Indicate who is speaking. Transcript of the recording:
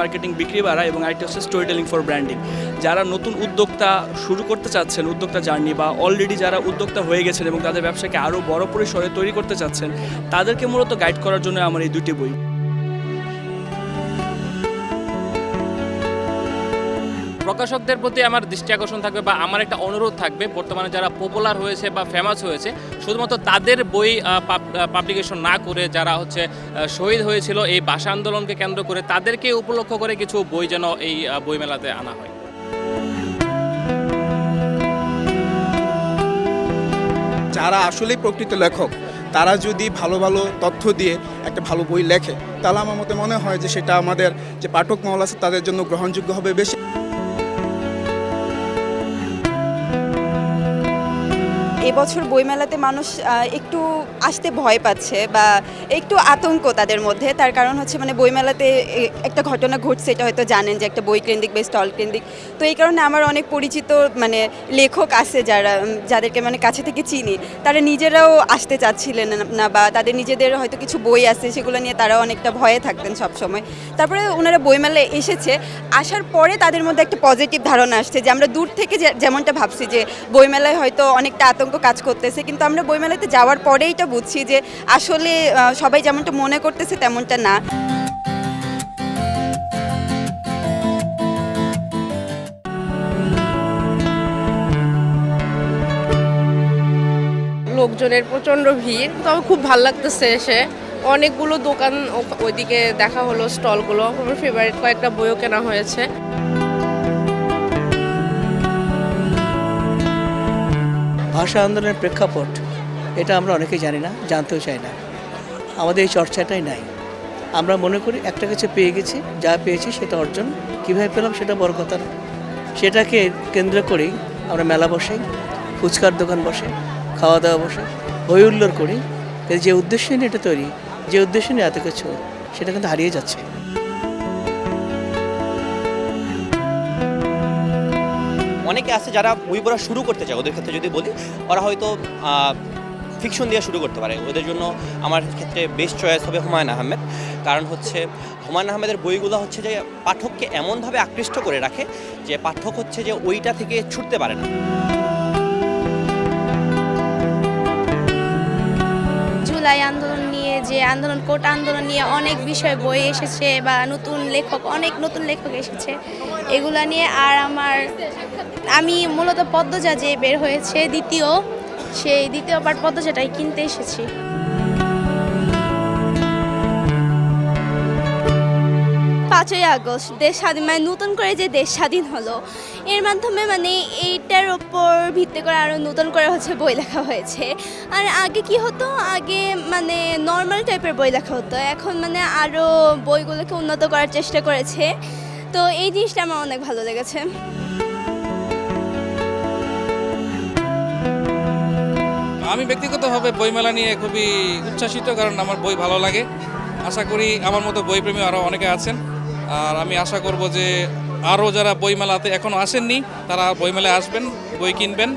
Speaker 1: Marketing বিক্রি বাড়া এবং আরেকটি হচ্ছে স্টোরি টেলিং ফর ব্র্যান্ডিং। যারা নতুন উদ্যোক্তা শুরু করতে চাচ্ছেন, উদ্যোক্তা জার্নি, বা অলরেডি যারা উদ্যোক্তা হয়ে গেছেন এবং তাদের ব্যবসাকে আরও বড় পরিসরে তৈরি করতে চাচ্ছেন, তাদেরকে মূলত গাইড করার জন্য আমার এই দুটি বই।
Speaker 2: প্রকাশকদের প্রতি আমার দৃষ্টি আকর্ষণ থাকবে বা আমার একটা অনুরোধ থাকবে, বর্তমানে যারা পপুলার হয়েছে বা ফেমাস হয়েছে শুধুমাত্র তাদের বই পাবলিকেশন না করে যারা হচ্ছে শহীদ হয়েছিল এই ভাষা আন্দোলনকে কেন্দ্র করে তাদেরকে উপলক্ষ করে কিছু বই যেন এই বইমেলাতে আনা হয়।
Speaker 3: যারা আসলেই প্রকৃত লেখক তারা যদি ভালো ভালো তথ্য দিয়ে একটা ভালো বই লেখে তাহলে আমার মতে মনে হয় যে সেটা আমাদের যে পাঠক মহল আছে তাদের জন্য গ্রহণযোগ্য হবে বেশি।
Speaker 4: এবছর বইমেলাতে মানুষ একটু আসতে ভয় পাচ্ছে বা একটু আতঙ্ক তাদের মধ্যে। তার কারণ হচ্ছে মানে বইমেলাতে একটা ঘটনা ঘটছে, এটা হয়তো জানেন যে একটা বই কেন্দ্রিক বা স্টল কেন্দ্রিক। তো এই কারণে আমার অনেক পরিচিত মানে লেখক আছে যাদেরকে মানে কাছে থেকে চিনি, তারা নিজেরাও আসতে চাচ্ছিলেন না বা তাদের নিজেদের হয়তো কিছু বই আছে সেগুলো নিয়ে তারা অনেকটা ভয়ে থাকতেন সবসময়। তারপরে ওনারা বইমেলায় এসেছে, আসার পরে তাদের মধ্যে একটা পজিটিভ ধারণা আসছে যে আমরা দূর থেকে যেমনটা ভাবছি যে বইমেলায় হয়তো অনেকটা আতঙ্ক কাজ করতেছে, কিন্তু আমরা বইমেলাতে যাওয়ার পরেই এটা বুঝছি যে আসলে সবাই যেমনটা মনে করতেছে তেমনটা না।
Speaker 5: লোকজনের প্রচণ্ড ভিড়, তবে খুব ভালো লাগতেছে এসে। অনেকগুলো দোকান ওইদিকে দেখা হলো, স্টলগুলো। আমার ফেভারিট কয়েকটা বইও কেনা হয়েছে।
Speaker 6: ভাষা আন্দোলনের প্রেক্ষাপট এটা আমরা অনেকেই জানি না, জানতেও চাই না, আমাদের এই চর্চাটাই নাই। আমরা মনে করি একটা কিছু পেয়ে গেছি, যা পেয়েছি সেটা অর্জন, কীভাবে পেলাম সেটা বড় কথা না। সেটাকে কেন্দ্র করেই আমরা মেলা বসাই, ফুচকার দোকান বসে, খাওয়া দাওয়া বসে, হই হুল্লোড় করি। কিন্তু যে উদ্দেশ্য নিয়ে এটা তৈরি, যে উদ্দেশ্য নিয়ে এত কিছু, সেটা কিন্তু হারিয়ে যাচ্ছে।
Speaker 7: অনেকে আছে যারা বই পড়া শুরু করতে চায়, ওদের ক্ষেত্রে যদি বলি ওরা হয়তো ফিকশন দিয়ে শুরু করতে পারে। ওদের জন্য আমার ক্ষেত্রে বেস্ট চয়েস হবে হুমায়ুন আহমেদ। কারণ হচ্ছে হুমায়ুন আহমেদের বইগুলো হচ্ছে যে পাঠককে এমনভাবে আকৃষ্ট করে রাখে যে পাঠক হচ্ছে যে ওইটা থেকে ছুটতে পারে না।
Speaker 8: জুলাই আন্দোলন নিয়ে, যে আন্দোলন, কোটা আন্দোলন নিয়ে অনেক বিষয় বই এসেছে বা অনেক নতুন লেখক এসেছে এগুলা নিয়ে। আর আমি মূলত পদ্মজা যে বের হয়েছে সেই দ্বিতীয় পার্ট পদ্মজাটাই কিনতে এসেছি। 5ই আগস্ট দেশ স্বাধীন, মানে নতুন করে যে দেশ স্বাধীন হলো, এর মাধ্যমে মানে এইটার ওপর ভিত্তি করে আরও নতুন করে হচ্ছে বই লেখা হয়েছে। আর আগে কি হতো, আগে মানে নর্মাল টাইপের বই লেখা হতো, এখন মানে আরও বইগুলোকে উন্নত করার চেষ্টা করেছে। তো এই জিনিসটা আমার অনেক ভালো লেগেছে।
Speaker 9: আমি ব্যক্তিগতভাবে বইমেলা নিয়ে খুবই উচ্ছ্বাসিত, কারণ আমার বই ভালো লাগে। আশা করি আমার মতো বইপ্রেমী আরও অনেকে আছেন। আর আমি আশা করব যে আরও যারা বইমেলাতে এখনও আসেননি তারা বইমেলায় আসবেন, বই কিনবেন।